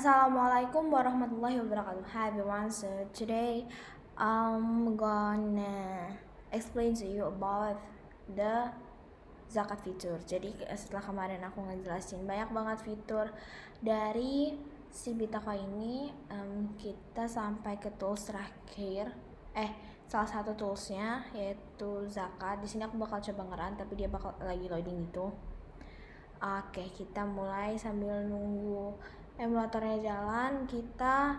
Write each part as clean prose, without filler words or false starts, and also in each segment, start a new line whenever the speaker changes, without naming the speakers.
Assalamualaikum warahmatullahi wabarakatuh. Hi everyone. So today I'm gonna explain to you about the zakat fitur. Jadi setelah kemarin aku ngejelasin banyak banget fitur dari si Bitaka ini, kita sampai ke tools terakhir. Salah satu toolsnya yaitu zakat. Di sini aku bakal coba ngeran, tapi dia bakal lagi loading itu. Oke, kita mulai sambil nunggu emulatornya jalan. Kita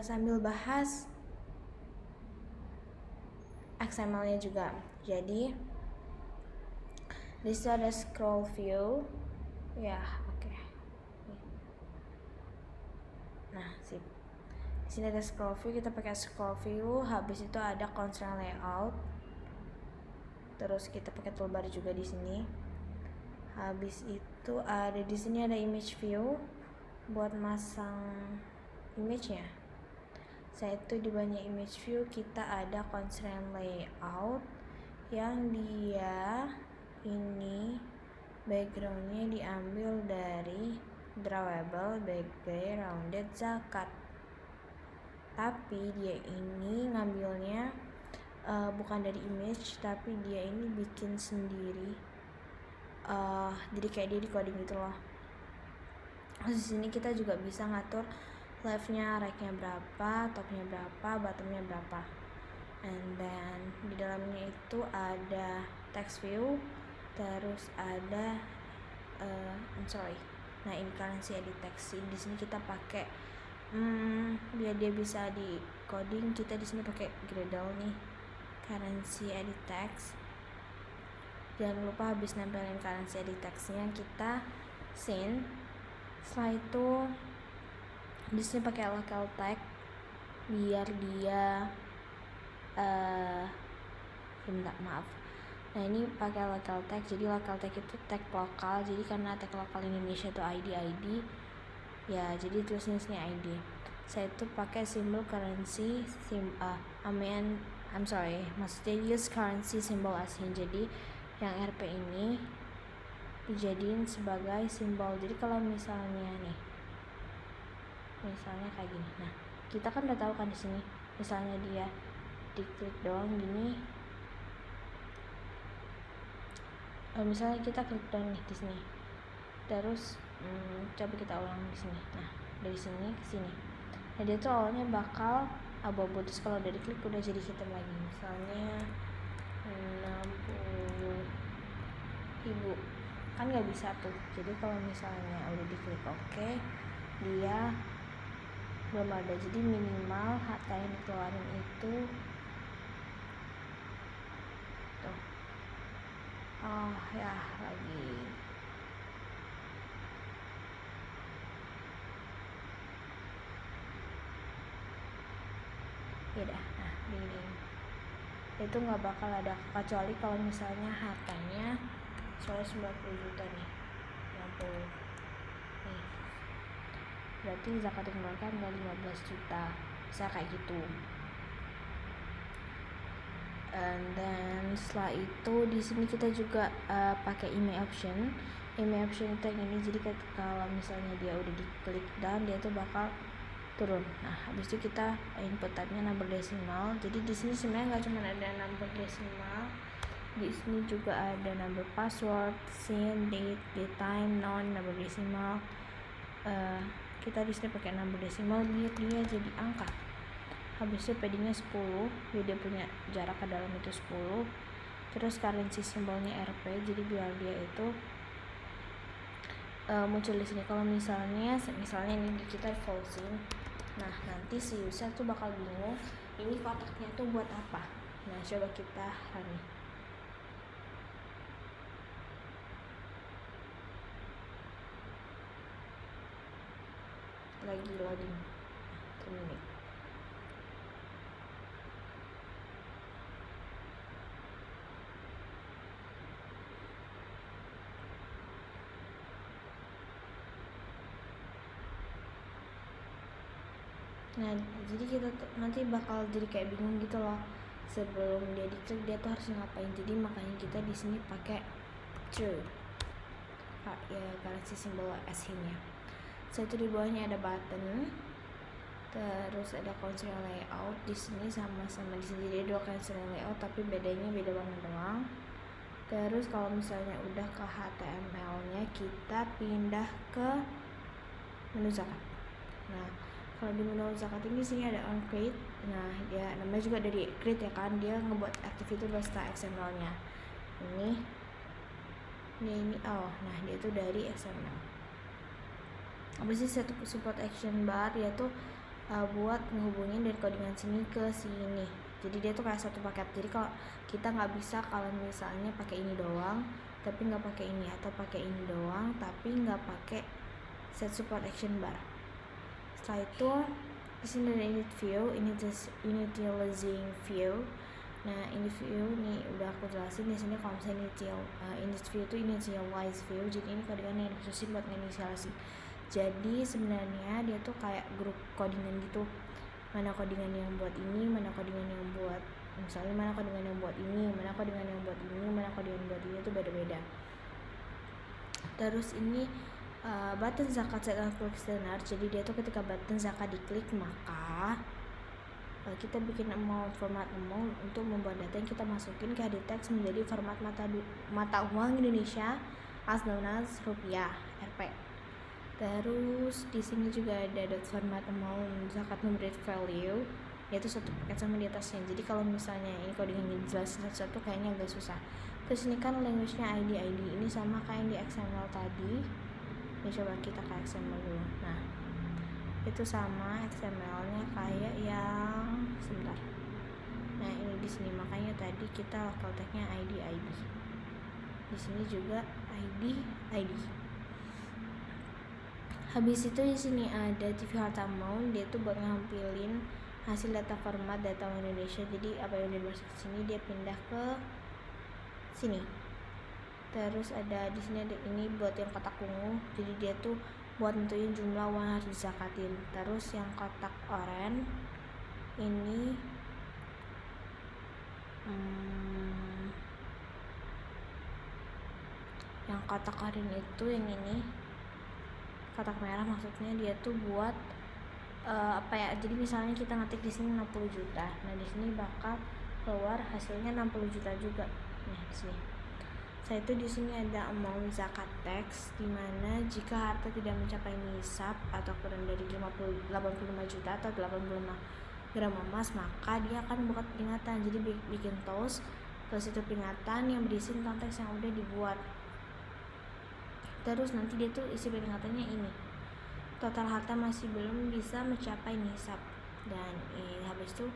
sambil bahas XML-nya juga. Jadi di situ ada scroll view. Ya, oke. Nah, sip. Di sini ada scroll view, kita pakai scroll view. Habis itu ada constraint layout. Terus kita pakai toolbar juga di sini. Habis itu ada di sini ada image view buat masang image-nya. Setelah itu di banyak image view kita ada constraint layout yang dia ini backgroundnya diambil dari drawable backgrounded zakat, tapi dia ini ngambilnya bukan dari image, tapi dia ini bikin sendiri. Jadi kayak dia di coding gitu loh. Di sini kita juga bisa ngatur left-nya, right-nya berapa, top-nya berapa, bottom-nya berapa. And then di dalamnya itu ada text view, terus ada Nah, ini currency edit text. Di sini kita pakai biar dia bisa di coding, kita di sini pakai Gradle nih, currency edit text. Jangan lupa habis nempelin currency edit text-nya kita send. Setelah itu di sini pakai local tag biar dia Nah, ini pakai local tag. Jadi local tag itu tag lokal. Jadi karena tag lokal Indonesia itu ID ya, jadi tulisnya sini ID. Saya itu pakai simbol currency maksudnya use currency symbol asing. Jadi yang RP ini dijadiin sebagai simbol. Jadi kalau misalnya kayak gini, nah kita kan udah tahu kan di sini, misalnya dia diklik doang gini, misalnya kita klik doang nih di sini, terus coba kita ulang di sini. Nah, dari sini ke sini, nah dia tuh awalnya bakal abu-abu, terus kalau udah diklik udah jadi hitam lagi. Misalnya 60.000 kan nggak bisa tuh. Jadi kalau misalnya udah diklik oke, dia belum ada. Jadi minimal harta yang dikeluarin itu tuh. Lagi ya dah. Nah, ini itu nggak bakal ada, kecuali kalau misalnya hartanya 190 juta nih, 60 nih, berarti zakat dikeluarkan nggak 15 juta, bisa kayak gitu. And then setelah itu di sini kita juga pakai email option. Email option itu yang ini, jadi kalau misalnya dia udah diklik down, dia tuh bakal turun. Nah, habis itu kita input type-nya number decimal. Jadi di sini sebenarnya nggak cuma ada number decimal, di sini juga ada number password, scene, date time, number decimal. Kita di sini pakai number decimal biar dia jadi angka. Habis itu paddingnya 10, biar dia punya jarak ke dalam itu 10. Terus currency simbolnya RP, jadi biar dia itu muncul di sini. Kalau misalnya ini kita falsing, nah nanti si user tuh bakal bingung ini kotaknya tuh buat apa. Nah, coba kita run nih. Lagi loading, terminate. Nah, jadi kita nanti bakal jadi kayak bingung gitu loh. Sebelum dia diklik dia tuh harus ngapain. Jadi makanya kita di sini pakai true, ya currency simbol asingnya. Setelah itu di bawahnya ada button, terus ada constraint layout. Di sini sama-sama di sini, jadi dua constraint layout tapi bedanya beda warna doang. Terus kalau misalnya udah ke HTML-nya, kita pindah ke menu zakat. Nah, kalau di menu zakat ini sini ada on create. Nah, dia namanya juga dari create ya kan, dia ngebuat active itu beserta XML-nya. Ini oh, nah dia itu dari XML. Habis itu satu support action bar, dia tuh buat menghubungin dari codingan sini ke sini. Jadi dia tuh kayak satu paket. Jadi kalau kita nggak bisa kalau misalnya pakai ini doang tapi nggak pakai ini, atau pakai ini doang tapi nggak pakai set support action bar. Setelah itu di sini ada init view, initializing view. Nah, ini view nih udah aku jelasin di sini. Kalau misalnya init view itu initialize view, jadi ini codingan yang dikhususin buat inisialisasi. Jadi sebenarnya dia tuh kayak grup codingan gitu, mana codingan yang buat ini, mana codingan yang buat misalnya mana codingan yang buat ini, mana codingan yang buat ini, mana codingan buat ini, itu beda-beda. Terus ini button zakat set and click listener. Jadi dia tuh ketika button zakat diklik, maka kita bikin amount, format amount untuk membuat data yang kita masukin ke header text menjadi format mata uang Indonesia as known as rupiah Rp. Terus di sini juga ada dot format amount zakat numeric value, yaitu satu paket sama di atasnya. Jadi kalau misalnya ini codingannya dijelasin satu-satu kayaknya agak susah. Terus ini kan language-nya ID ini sama kayak yang di XML tadi. Ini coba kita ke XML dulu. Nah, itu sama XML-nya kayak yang sebentar. Nah, ini di sini makanya tadi kita local tag-nya ID. Di sini juga ID. Habis itu di sini ada TV Harta Amount, dia tuh buat ngampilin hasil data format data Indonesia. Jadi apa yang dimasuk ke sini dia pindah ke sini. Terus ada di sini ada ini buat yang kotak ungu. Jadi dia tuh buat nentuin jumlah uang harus dizakatin. Terus yang kotak oranye ini yang kotak oranye itu yang ini, kotak merah maksudnya, dia tuh buat jadi misalnya kita ngetik di sini 60 juta. Nah, di sini bakal keluar hasilnya 60 juta juga. Nah, di sini. Setelah itu di sini ada amount zakat tax, di mana jika harta tidak mencapai nisab atau kurang dari 85 juta atau 85 gram emas, maka dia akan buat peringatan. Jadi bikin toast, terus itu peringatan yang berisi tentang teks yang udah dibuat. Terus nanti dia tuh isi peringatannya ini, total harta masih belum bisa mencapai nisab, dan habis itu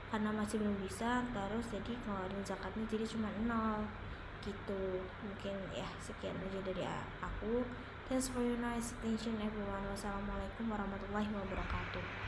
karena masih belum bisa, terus jadi ngeluarin zakatnya jadi cuma 0 gitu. Mungkin ya sekian aja dari aku. Thanks for your nice attention everyone. Wassalamualaikum warahmatullahi wabarakatuh.